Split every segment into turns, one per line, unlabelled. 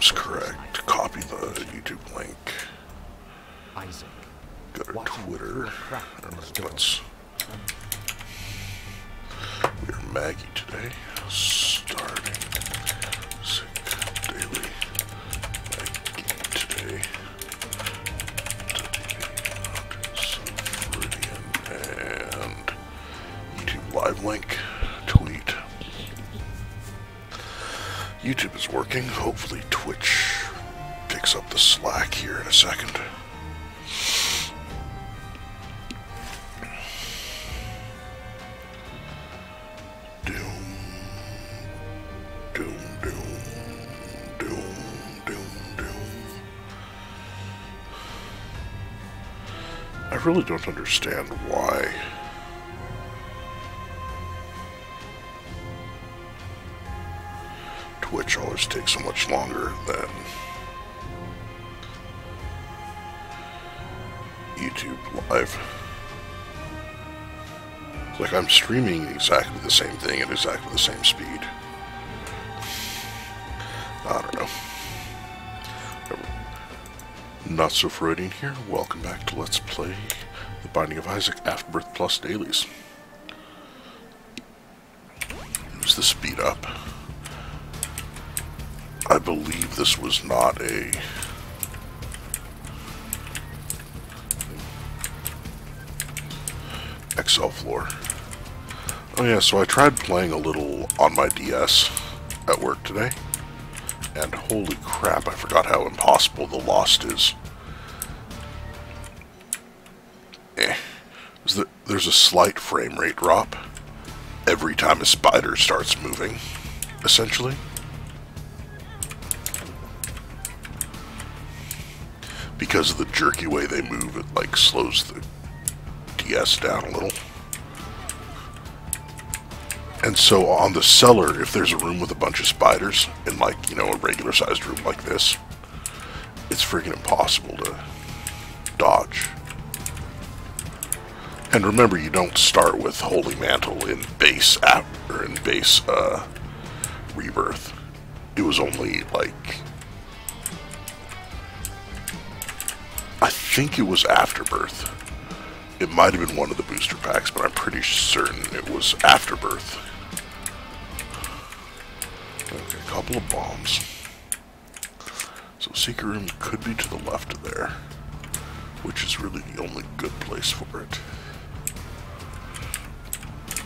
seems correct. Copy the YouTube link.
Isaac.
Go to Twitter. Let's. We're Maggie today. Starting sick daily. Maggie today. NotSoFreudian and YouTube live link. Tweet. YouTube is working. Hopefully Twitch picks up the slack here in a second. I really don't understand why Twitch always takes so much longer than YouTube Live. It's like I'm streaming exactly the same thing at exactly the same speed. I don't know. NotSoFreudian here. Welcome back to Let's Play The Binding of Isaac Afterbirth Plus Dailies. Use the speed up. I believe this was not a Excel floor. Oh yeah, so I tried playing a little on my DS at work today. And holy crap, I forgot how impossible the Lost is. There's a slight frame rate drop every time a spider starts moving, essentially. Because of the jerky way they move, it like slows the DS down a little. And so on the cellar, if there's a room with a bunch of spiders, in like, you know, a regular sized room like this, it's freaking impossible to dodge. And remember, you don't start with Holy Mantle in base Rebirth. It was only like, I think it was Afterbirth. It might have been one of the booster packs, but I'm pretty certain it was Afterbirth. Okay, a couple of bombs. So secret room could be to the left of there, which is really the only good place for it.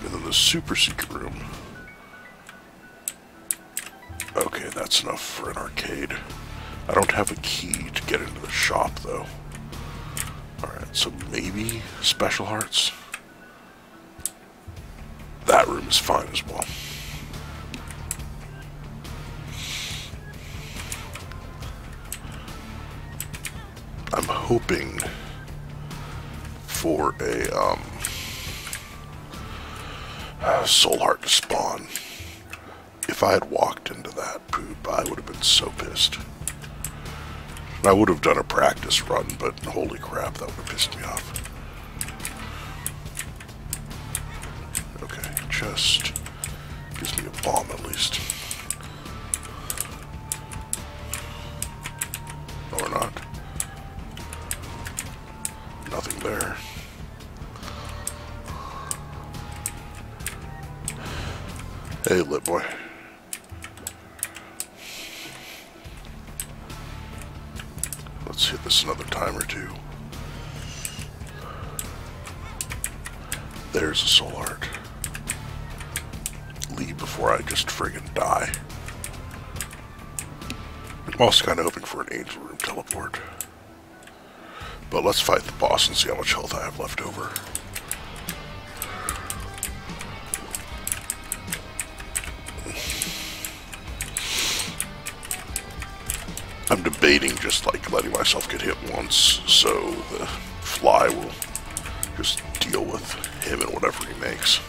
And then the super secret room. Okay, that's enough for an arcade. I don't have a key to get into the shop, though. Alright, so maybe Special Hearts. That room is fine as well. I'm hoping for a Soul Heart to spawn. If I had walked into that poop, I would have been so pissed. I would have done a practice run, but holy crap, that would have pissed me off. Okay, just gives me a bomb at least. Or not. Nothing there. Hey, lit boy. Let's hit this another time or two. There's a soul heart. Leave before I just friggin' die. I'm also kind of hoping for an angel room teleport. But let's fight the boss and see how much health I have left over. I'm debating just like letting myself get hit once so the fly will just deal with him and whatever he makes.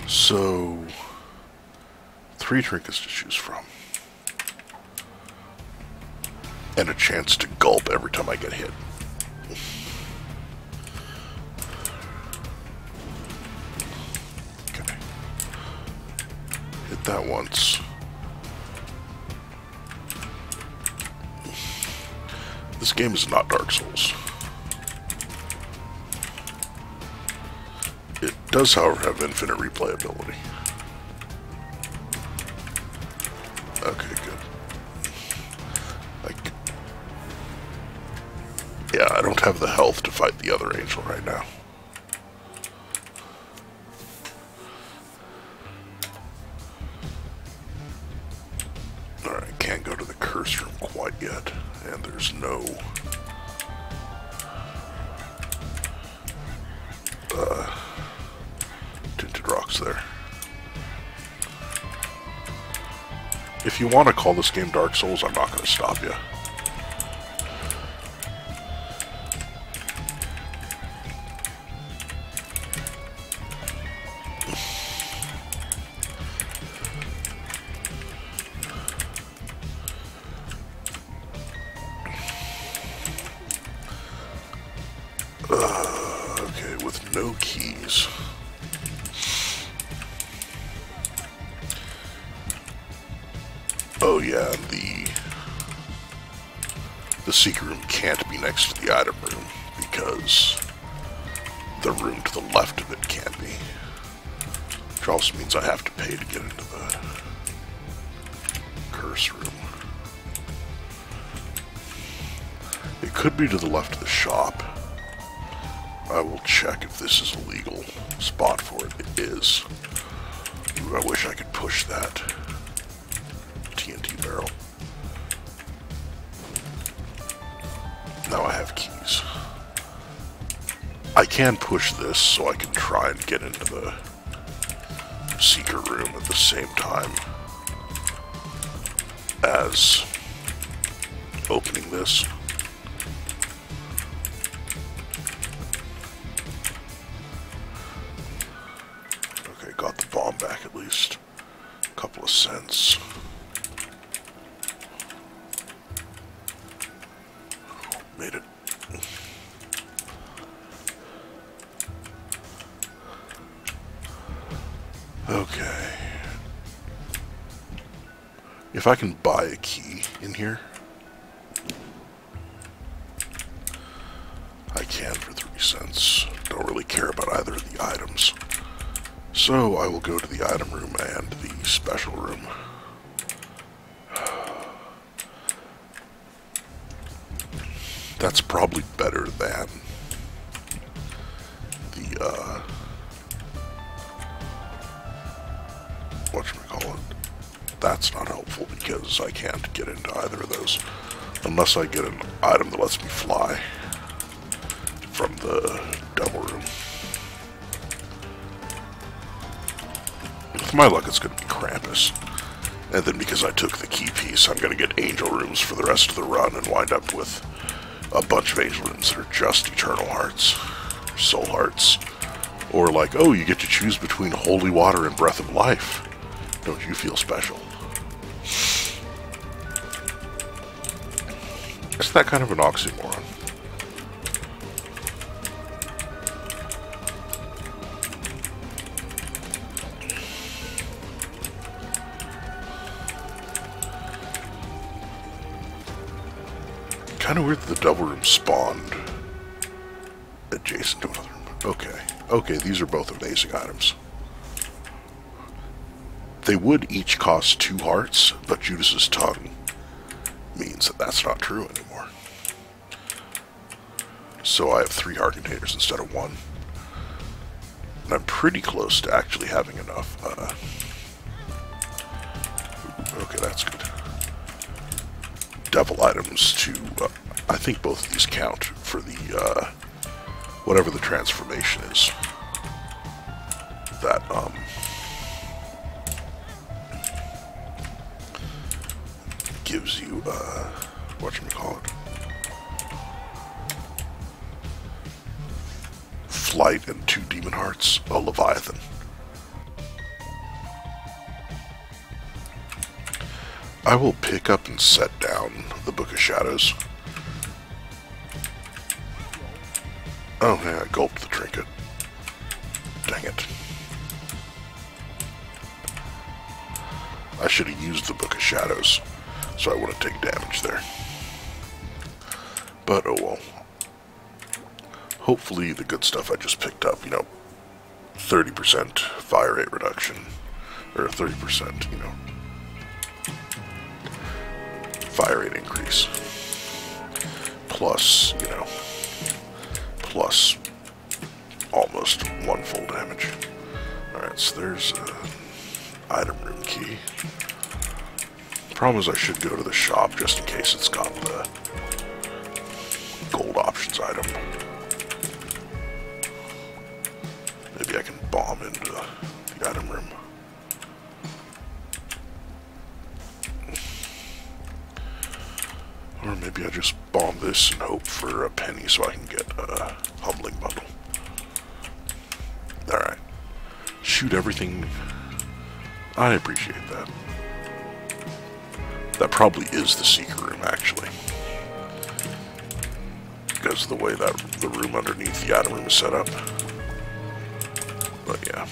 So 3 trinkets to choose from. And a chance to gulp every time I get hit. Okay. Hit that once. This game is not Dark Souls. It does, however, have infinite replayability. Okay, good. Yeah, I don't have the health to fight the other angel right now. Alright, can't go to the curse room quite yet, and there's no tinted rocks there. If you want to call this game Dark Souls, I'm not going to stop you. Okay, with no keys. Oh yeah, the secret room can't be next to the item room because the room to the left of it can be. Which also means I have to pay to get into the curse room. It could be to the left of the shop. I will check if this is a legal spot for it. It is. Ooh, I wish I could push that TNT barrel. Now I have keys. I can push this so I can try and get into the secret room at the same time as opening this. Okay, got the bomb back at least. A couple of cents. Made it. Okay. If I can buy a key in here, I can for 3 cents. Don't really care about either of the items. So I will go to the item room and the special room. That's probably better than the, whatchamacallit. That's not helpful because I can't get into either of those unless I get an item that lets me fly from the devil room. With my luck, it's going to be Krampus. And then because I took the key piece, I'm going to get angel rooms for the rest of the run and wind up with a bunch of angel rooms that are just eternal hearts, soul hearts, or like, oh, you get to choose between holy water and breath of life. Don't you feel special? It's that kind of an oxymoron. Kind of weird that the devil room spawned adjacent to another room. Okay. Okay, these are both amazing items. They would each cost 2 hearts, but Judas's tongue means that that's not true anymore. So I have 3 heart containers instead of 1. And I'm pretty close to actually having enough. Okay, that's good. Devil items to, I think both of these count for the, whatever the transformation is. That, gives you, whatchamacallit? Flight and 2 demon hearts, a Leviathan. I will pick up and set down the Book of Shadows. Oh, yeah, I gulped the trinket. Dang it. I should have used the Book of Shadows, so I wouldn't take damage there. But, oh well. Hopefully the good stuff I just picked up, you know, 30% fire rate reduction, or 30%, you know, fire rate increase, plus, you know, plus almost 1 full damage. Alright, so there's an item room key. Problem is I should go to the shop just in case it's got the gold options item. Maybe I can bomb into the item room. Or maybe I just bomb this and hope for a penny so I can get a humbling bundle. Alright. Shoot everything. I appreciate that. That probably is the secret room, actually. Because of the way that the room underneath the item room is set up. But yeah.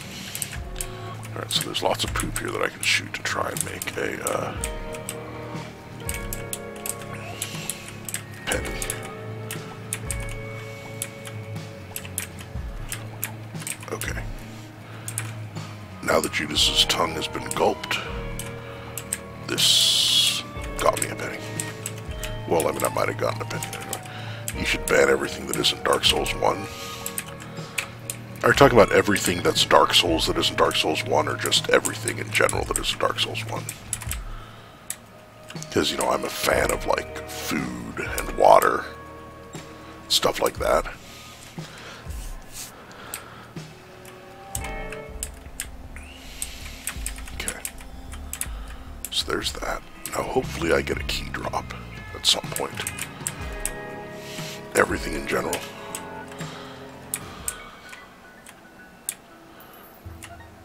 Alright, so there's lots of poop here that I can shoot to try and make a, penny. Okay. Now that Judas's tongue has been gulped, this got me a penny. Well, I mean, I might have gotten a penny anyway. You should ban everything that isn't Dark Souls 1. Are you talking about everything that's Dark Souls that isn't Dark Souls 1, or just everything in general that isn't Dark Souls 1? Because, you know, I'm a fan of, like, food and water, stuff like that. Okay. So there's that. Now, hopefully I get a key drop at some point. Everything in general.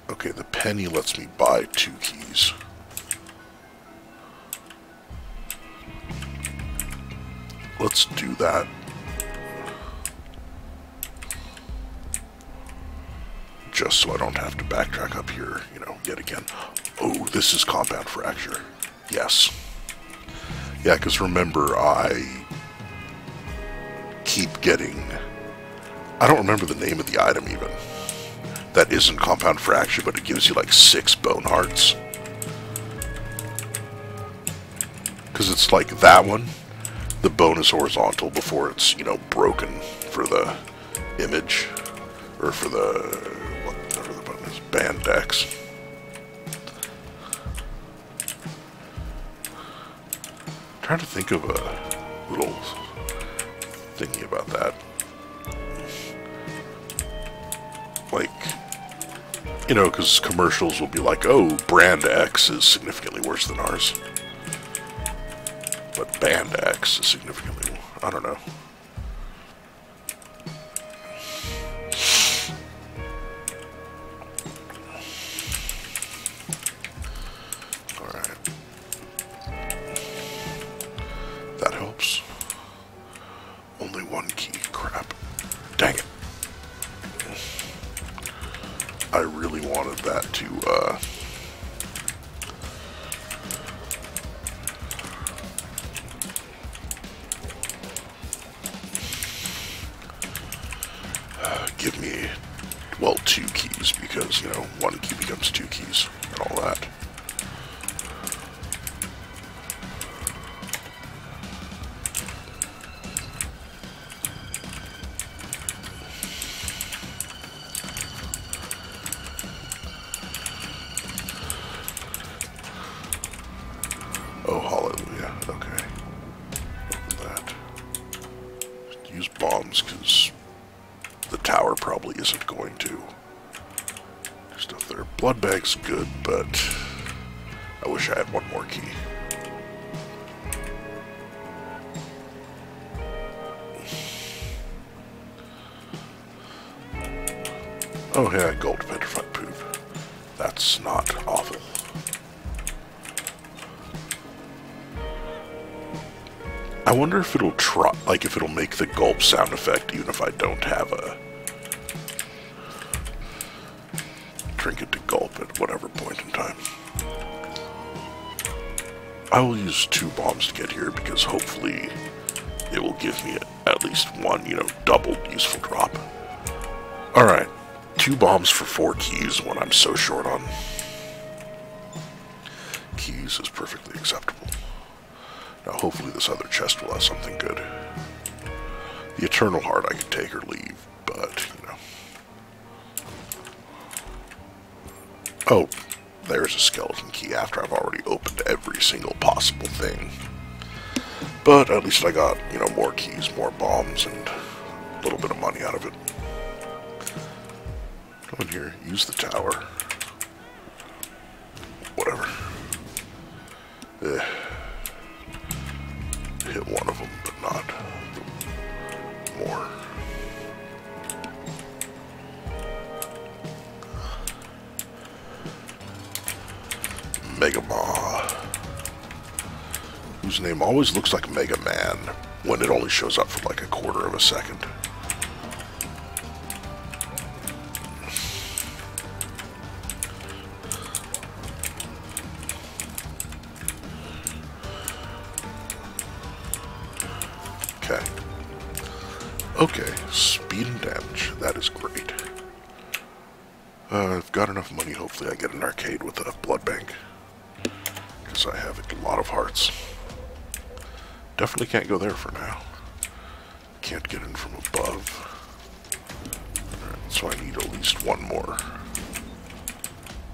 Okay, the penny lets me buy 2 keys. Let's do that. Just so I don't have to backtrack up here, you know, yet again. Oh, this is compound fracture. Yes. Yeah, because remember, I keep getting... I don't remember the name of the item even. That isn't compound fracture, but it gives you like 6 bone hearts. Because it's like that one. The bone is horizontal before it's, you know, broken for the image. Or for the... whatever the button is. Bandex. I'm trying to think of a little thingy about that. Like, you know, because commercials will be like, oh, brand X is significantly worse than ours. But band X is significantly, I don't know. Alright. That helps. Only 1 key. Crap. Dang it. I really wanted that to, give me, well, 2 keys, because, you know, 1 key becomes 2 keys, and all that. Oh, hallelujah. Okay. Open that. Use bombs, because the tower probably isn't going to. Stuff there. Blood bag's good, but I wish I had 1 more key. Oh, yeah, gold petrified poop. That's not awful. I wonder if it'll try, like, if it'll make the gulp sound effect even if I don't have a trinket to gulp at whatever point in time. I will use 2 bombs to get here because hopefully it will give me at least one, doubled useful drop. Alright, 2 bombs for 4 keys when I'm so short on keys is perfectly acceptable. Now hopefully this other chest will have something good. The Eternal Heart I can take or leave, but, Oh, there's a skeleton key after I've already opened every single possible thing. But at least I got, more keys, more bombs, and a little bit of money out of it. Go in here, use the tower. Whatever. Hit one of them, but not more. Mega Maw, whose name always looks like Mega Man when it only shows up for like a quarter of a second. Okay, speed and damage. That is great. I've got enough money. Hopefully I get an arcade with a blood bank. Because I have a lot of hearts. Definitely can't go there for now. Can't get in from above. Alright, so I need at least one more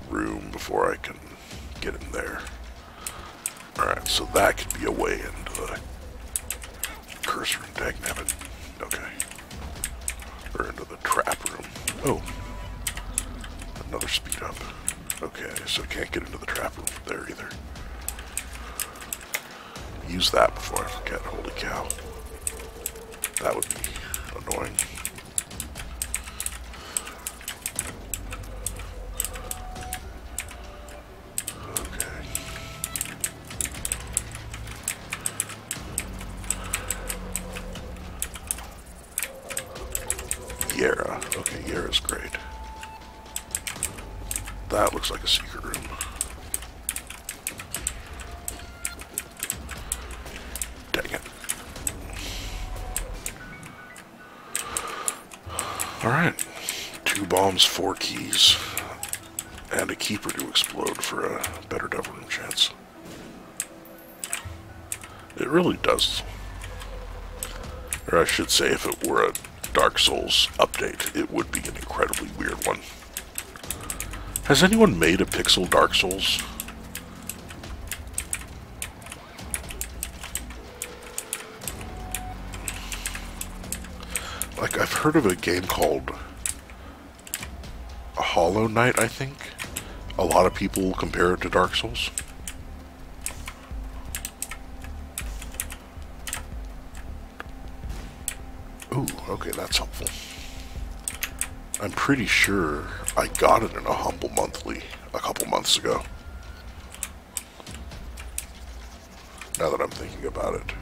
room before I can get in there. Alright, so that could be a way into the cursor and dagnabbit. Okay. Or into the trap room. Oh. Another speed up. Okay, so I can't get into the trap room from there either. Use that before I forget. Holy cow. That would be annoying. Yara. Okay, Yara's great. That looks like a secret room. Dang it. Alright. 2 bombs, 4 keys, and a keeper to explode for a better devil room chance. It really does. Or I should say, if it were a Dark Souls update, it would be an incredibly weird one. Has anyone made a pixel Dark Souls? Like, I've heard of a game called Hollow Knight, I think. A lot of people compare it to Dark Souls. Ooh, okay, that's helpful. I'm pretty sure I got it in a Humble Monthly a couple months ago. Now that I'm thinking about it.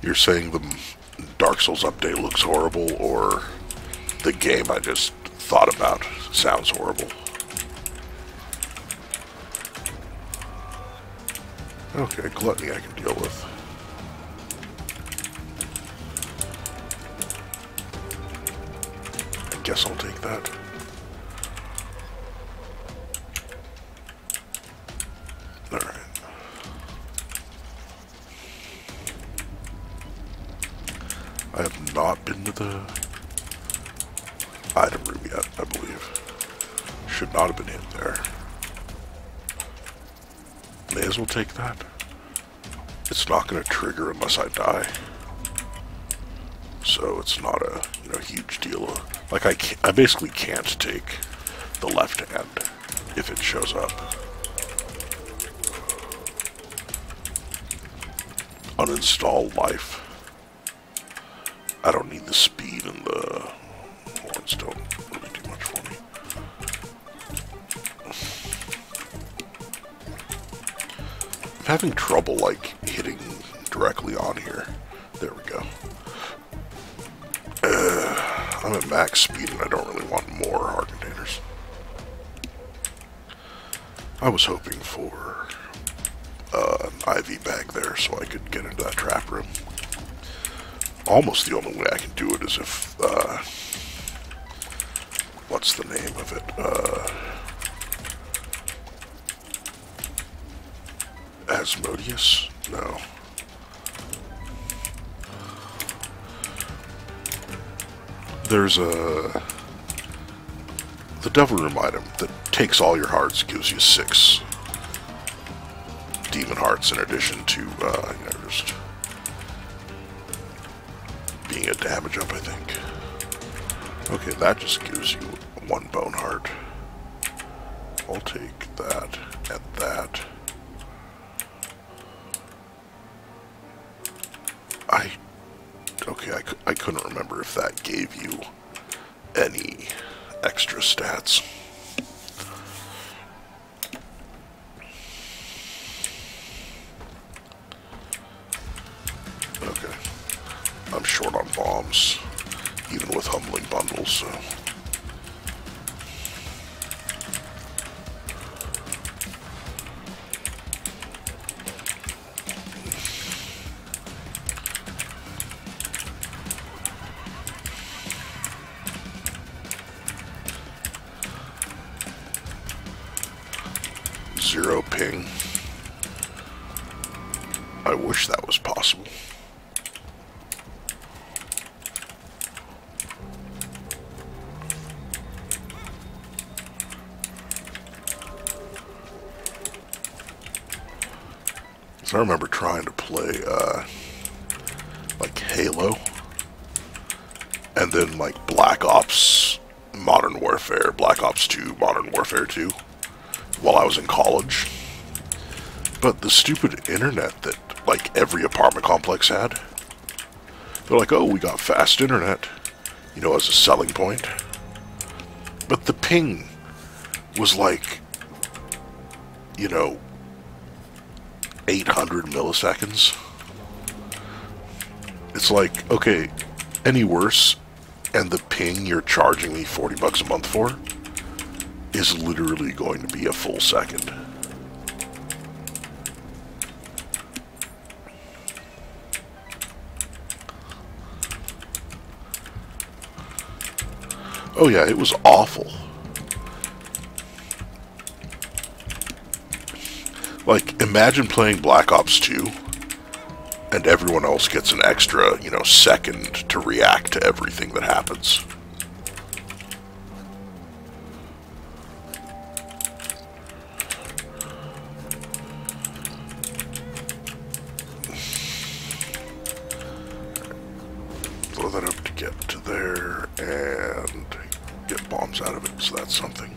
You're saying the Dark Souls update looks horrible, or the game I just thought about sounds horrible? Okay, gluttony I can deal with. I guess I'll take that. Alright. I have not been to the item room yet, I believe. Should not have been in there. May as well take that. It's not going to trigger unless I die. So it's not a, huge deal. Like, I basically can't take the left hand if it shows up. Uninstall life. I don't need the speed, and the horns don't really do much for me. I'm having trouble, like, hitting directly on here. There we go. I'm at max speed and I don't really want more heart containers. I was hoping for an IV bag there so I could get into that trap room. Almost the only way I can do it is if, what's the name of it? Asmodeus? No. There's the Devil Room item that takes all your hearts, gives you 6 demon hearts in addition to, just being a damage up, I think. Okay, that just gives you 1 bone heart. I'll take that and that. I couldn't remember if that gave you any extra stats. Okay. I'm short on bombs, even with humbling bundles, so... Zero ping. I wish that was possible. So I remember trying to play, like Halo, and then like Black Ops Modern Warfare, Black Ops 2, Modern Warfare 2, while I was in college. But the stupid internet that, like, every apartment complex had, they're like, oh, we got fast internet, you know, as a selling point. But the ping was like, you know, 800 milliseconds. It's like, okay, any worse, and the ping you're charging me 40 bucks a month for is literally going to be a full second. Oh yeah, it was awful. Like, imagine playing Black Ops 2, and everyone else gets an extra, you know, second to react to everything that happens. Blow that up to get to there, and get bombs out of it, so that's something.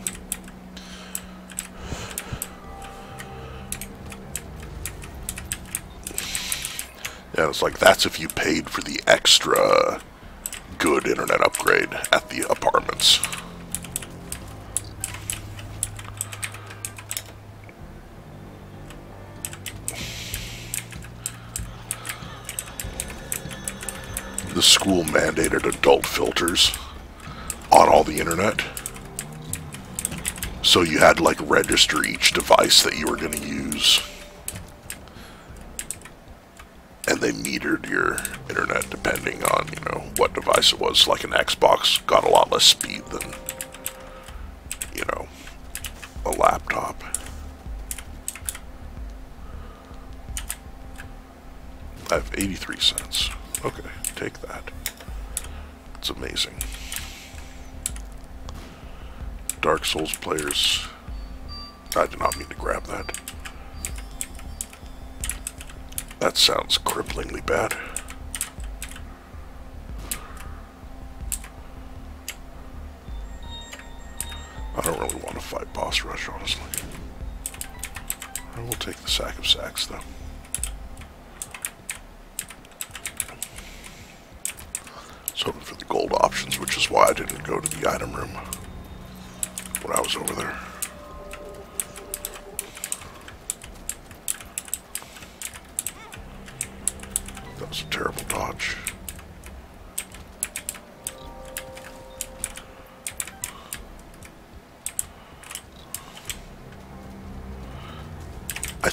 Yeah, it's like, that's if you paid for the extra good internet upgrade at the apartments. The school mandated adult filters on all the internet. So you had to, like, register each device that you were going to use. And they metered your internet depending on, you know, what device it was. Like an Xbox got a lot less speed than, you know, a laptop. I have 83 cents. Okay, take that. It's amazing. Dark Souls players. I did not mean to grab that. That sounds cripplingly bad. I don't really want to fight boss rush, honestly. I will take the sack of sacks, though. I was hoping for the gold options, which is why I didn't go to the item room when I was over there. That was a terrible dodge.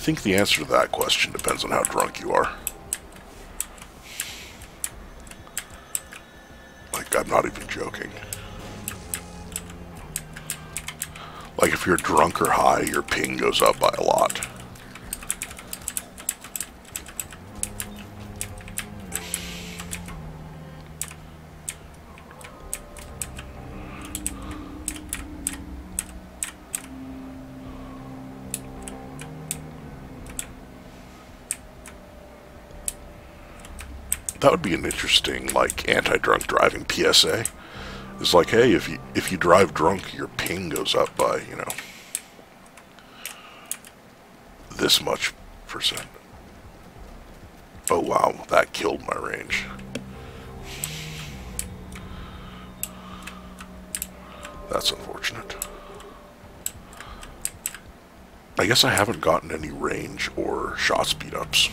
think the answer to that question depends on how drunk you are. Like, I'm not even joking. Like, if you're drunk or high, your ping goes up by a lot. That would be an interesting, like, anti-drunk driving PSA. It's like, hey, if you drive drunk, your ping goes up by, you know, this much percent. Oh wow, that killed my range. That's unfortunate. I guess I haven't gotten any range or shot speed ups.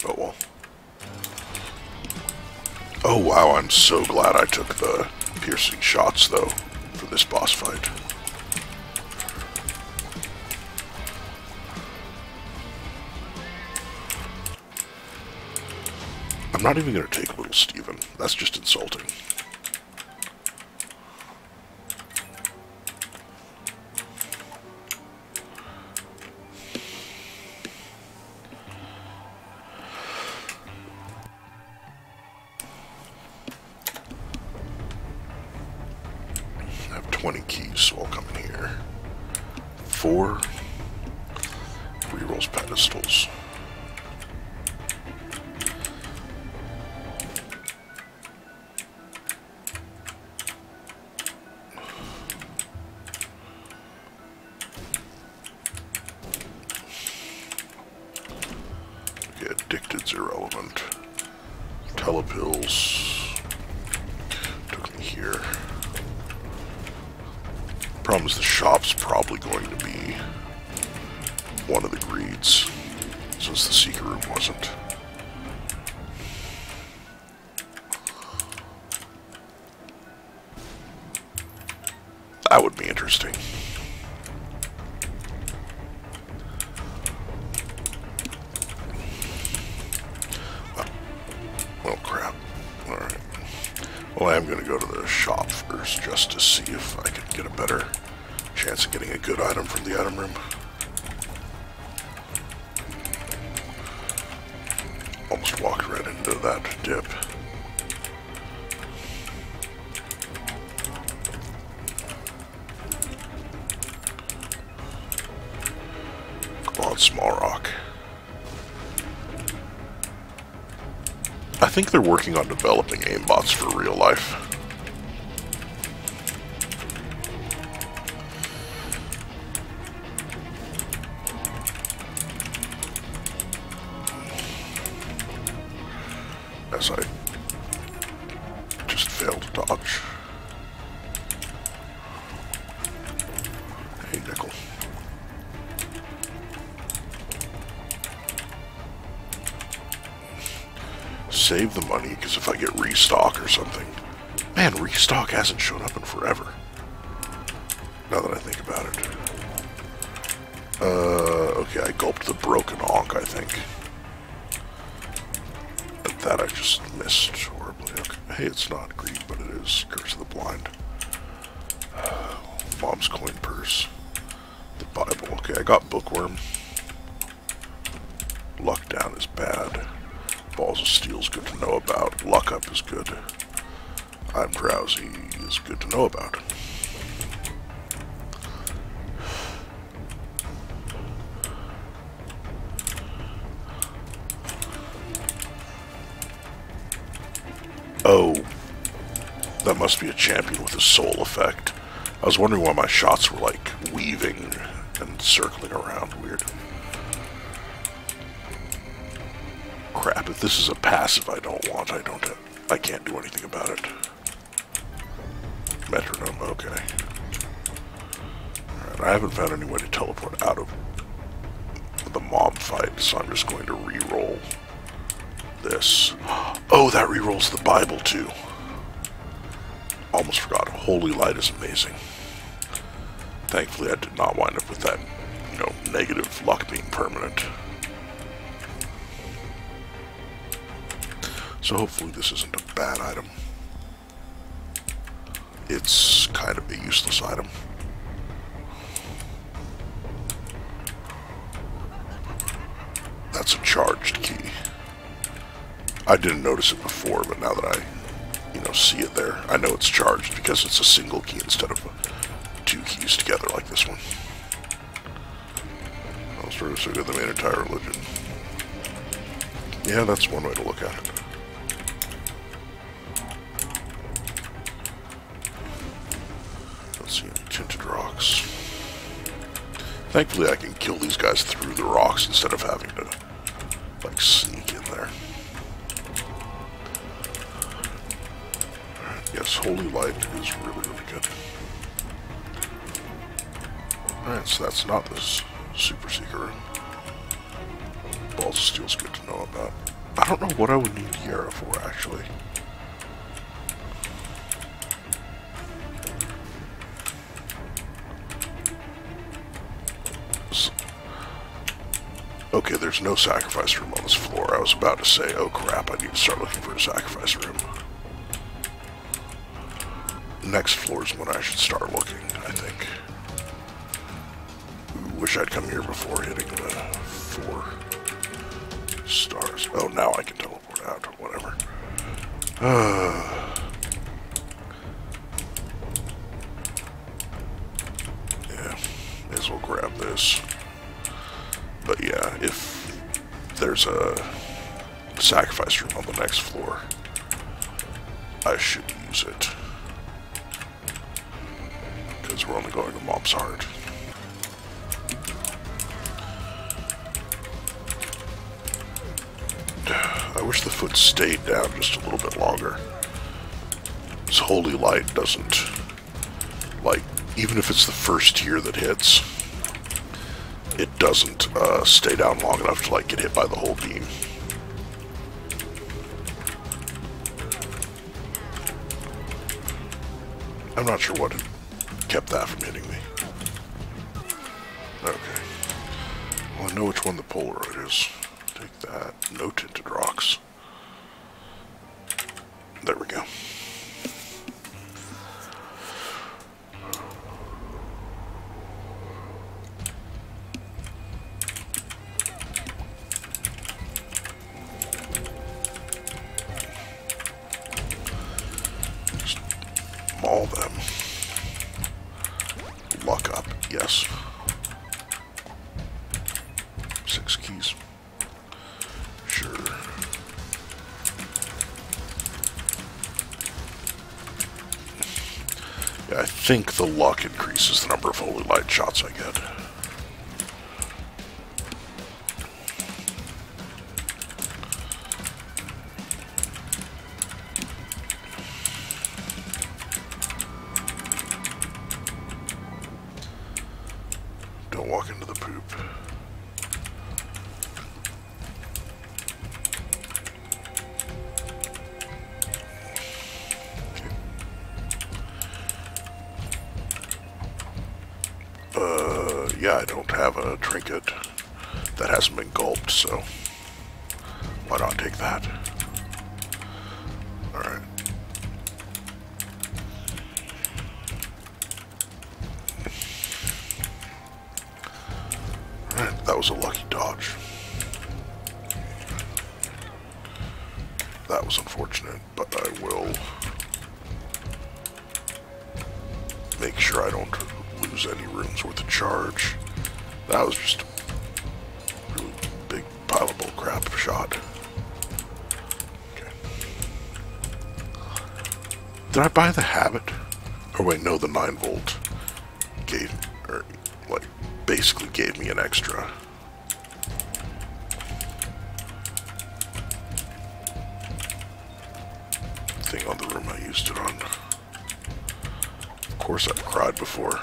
Oh well. Oh wow, I'm so glad I took the piercing shots though for this boss fight. I'm not even going to take little Steven. That's just insulting. I have 20 keys, so I'll come in here. 4 rerolls pedestals. Addicted's irrelevant. Telepills took me here. Problem is the shop's probably going to be one of the greeds, since the secret room wasn't. That would be interesting. Oh crap. Alright. Well, I am going to go to the shop first just to see if I can get a better chance of getting a good item from the item room. Almost walked right into that dip. Come on, small rock. I think they're working on developing aimbots for real life. As I just failed to dodge. Hey, nickel. Save the money, because if I get restock or something... Man, restock hasn't shown up in forever. Now that I think about it. Okay, I gulped the broken honk, I think. And that I just missed horribly. Okay. Hey, it's not greed, but it is Curse of the Blind. Mom's coin purse. The Bible. Okay, I got Bookworm. Luck down is bad. Balls of Steel is good to know about. Luck up is good. I'm drowsy is good to know about. Oh, that must be a champion with a soul effect. I was wondering why my shots were like weaving and circling around weird. Crap, if this is a passive I don't want, I can't do anything about it. Metronome, okay. Alright, I haven't found any way to teleport out of the mob fight, so I'm just going to re-roll this. Oh, that re-rolls the Bible too. Almost forgot. Holy Light is amazing. Thankfully, I did not wind up with that, you know, negative luck being permanent. So hopefully this isn't a bad item. It's kind of a useless item. That's a charged key. I didn't notice it before, but now that I, you know, see it there, I know it's charged because it's a single key instead of two keys together like this one. I was sort of so good the main entire religion. Yeah, that's one way to look at it. Let's see any tinted rocks. Thankfully I can kill these guys through the rocks instead of having to, like, sneak in there. Alright, yes, Holy Light is really, really good. Alright, so that's not this super secret room. Balls of Steel's good to know about. I don't know what I would need Yara for, actually. Okay, there's no sacrifice room on this floor. I was about to say, oh crap, I need to start looking for a sacrifice room. Next floor is when I should start looking, I think. Ooh, wish I'd come here before hitting the 4 stars. Oh, now I can teleport out or whatever. Yeah, may as well grab this. But yeah, if there's a sacrifice room on the next floor, I should use it. Because we're only going to Mom's Heart. I wish the foot stayed down just a little bit longer. This Holy Light doesn't, like, even if it's the first tier that hits, it doesn't stay down long enough to, like, get hit by the whole beam. I'm not sure what kept that from hitting me. Okay. Well, I know which one the Polaroid is. Take that. No tinted rocks. There we go. Just maul them. Luck up, yes. 6 keys. Sure. Yeah, I think the luck increases the number of Holy Light shots I get. Don't walk into the poop. Yeah, I don't have a trinket that hasn't been gulped, so why not take that? Alright. Alright, that was a lucky dodge. That was unfortunate, but I will make sure I don't lose any rooms with a charge. That was just a really big pile of bullcrap shot. Okay. Did I buy the habit? Or wait, no, the 9-volt gave, or like, basically gave me an extra. Thing on the room I used it on. Of course I've cried before.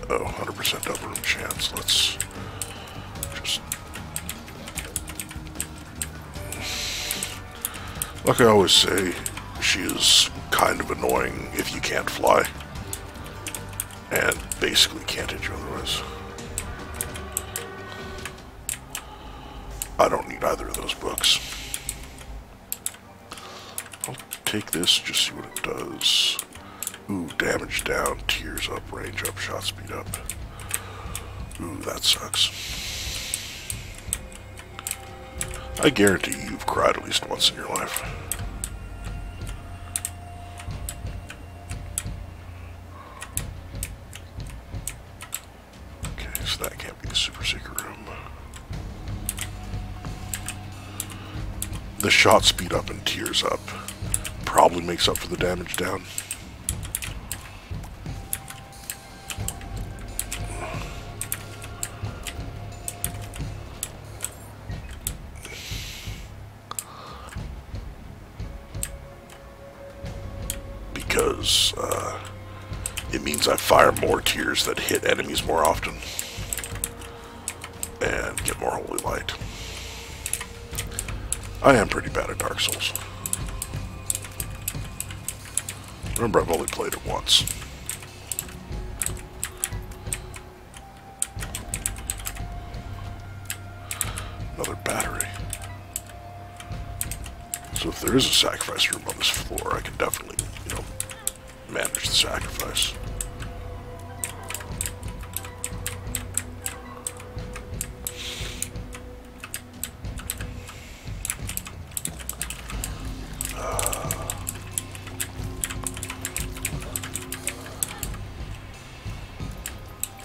Oh, 100% double room chance. Let's just... Like I always say, She is kind of annoying if you can't fly. And basically can't hit you otherwise. I don't need either of those books. I'll take this, just see what it does. Ooh, damage down, tears up, range up, shot speed up. Ooh, that sucks. I guarantee you've cried at least once in your life. Okay, so that can't be the super secret room. The shot speed up and tears up probably makes up for the damage down. Because it means I fire more tears that hit enemies more often and get more holy light. I am pretty bad at Dark Souls. Remember, I've only played it once. Another battery. So if there is a sacrifice room on this floor, I can definitely, manage the sacrifice.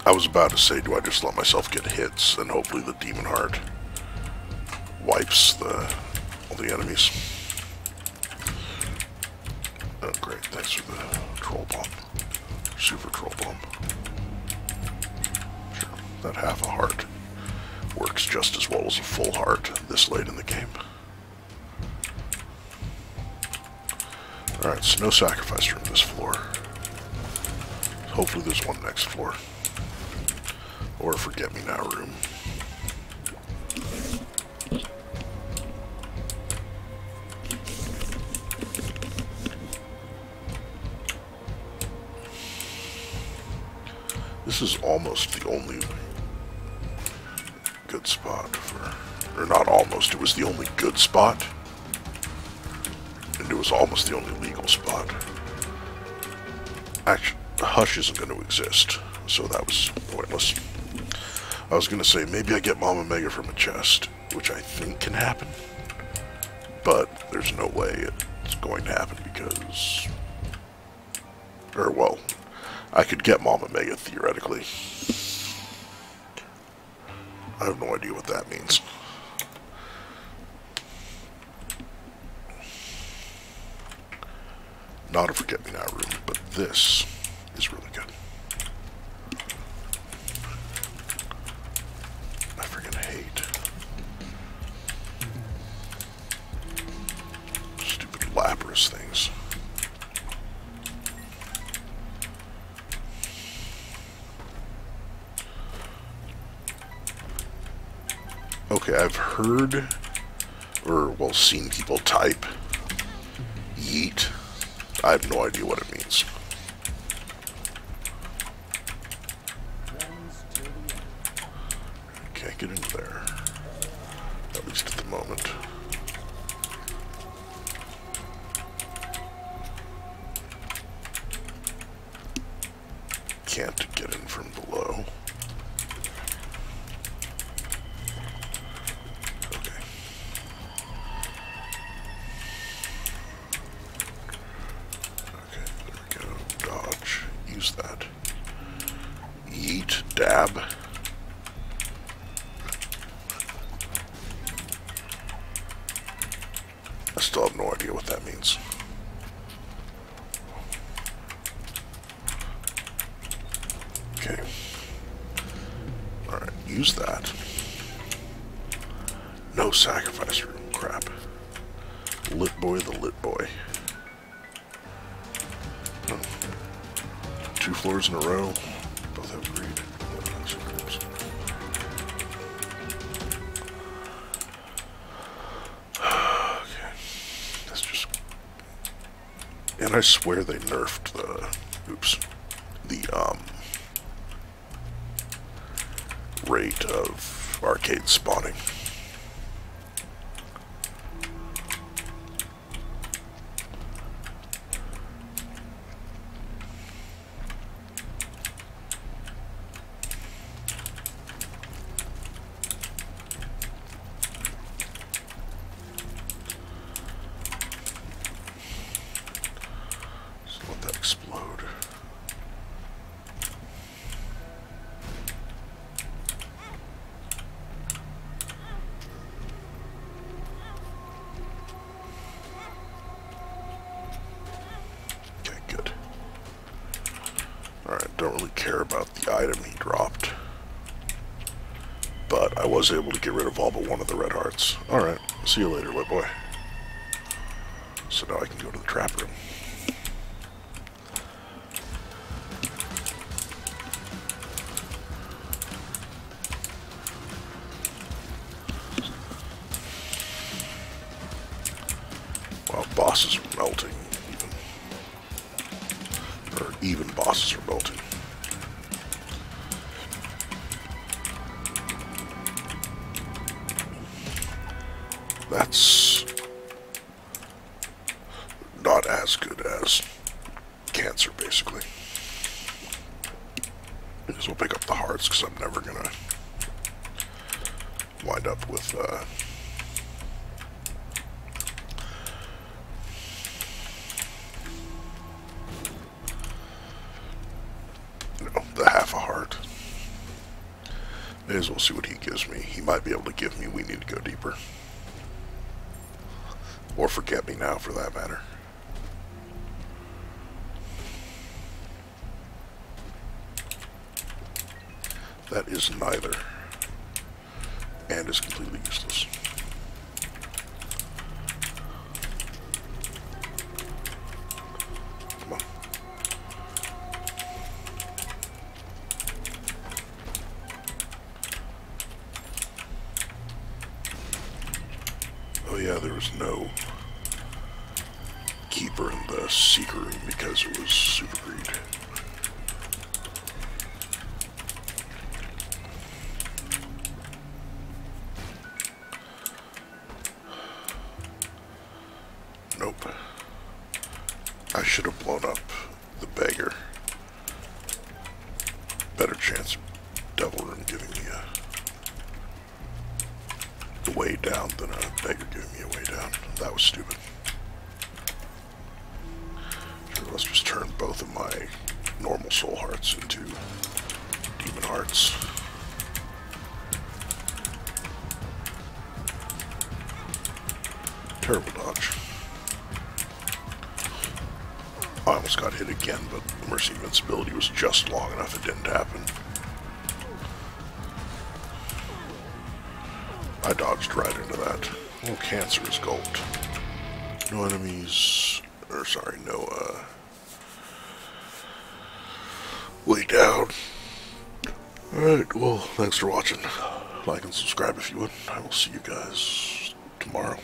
I was about to say, do I just let myself get hits and hopefully the demon heart wipes all the enemies? Oh great, thanks for the troll bomb. Super troll bomb. Sure, that half a heart works just as well as a full heart this late in the game. Alright, so no sacrifice room this floor. Hopefully there's one next floor. Or a forget-me-now room. This is almost the only good spot for... Or not almost, it was the only good spot. And it was almost the only legal spot. Actually, Hush isn't going to exist, so that was pointless. I was going to say, maybe I get Mama Mega from a chest, which I think can happen. But there's no way it's going to happen because... Or, well, I could get Mama Mega theoretically. I have no idea what that means. Not a forget-me-now room, but this is really good. I freaking hate stupid Lapras things. Okay, I've heard, or, well, seen people type yeet. I have no idea what it means. Can't get into there. At least at the moment. Can't get in from below. Okay. Okay, there we go. Dodge. Use that. Yeet. Dab. I still have no idea what that means. Okay. Alright, use that. No sacrifice room. Crap. Lit boy the lit boy. Oh. 2 floors in a row. Both have greed. And I swear they nerfed the rate of arcade spawning. So let that explode. Good. Alright, don't really care about the item he dropped. But I was able to get rid of all but one of the red hearts. Alright, see you later, white boy. So now I can go to the trap room. Wow, bosses are melting. Even bosses are melting. That's not as good as cancer, basically. Because we'll pick up the hearts, because I'm never gonna wind up with the half a heart. May as well see what he gives me. He might be able to give me We Need to Go Deeper. Or Forget Me Now, for that matter. That is neither. And is completely useless. Come on. Oh yeah, there was no keeper in the secret room because it was super greed. Nope. I should have blown up the beggar. Better chance of Devil Room giving me a way down than a beggar giving me a way down. That was stupid. Sure, let's just turn both of my normal soul hearts into demon hearts. Terrible dodge. I almost got hit again, but Mercy Invincibility was just long enough it didn't happen. I dodged right into that. Oh, cancer is gold. No enemies, or sorry, no, way down. Alright, well, thanks for watching. Like and subscribe if you would. I will see you guys tomorrow.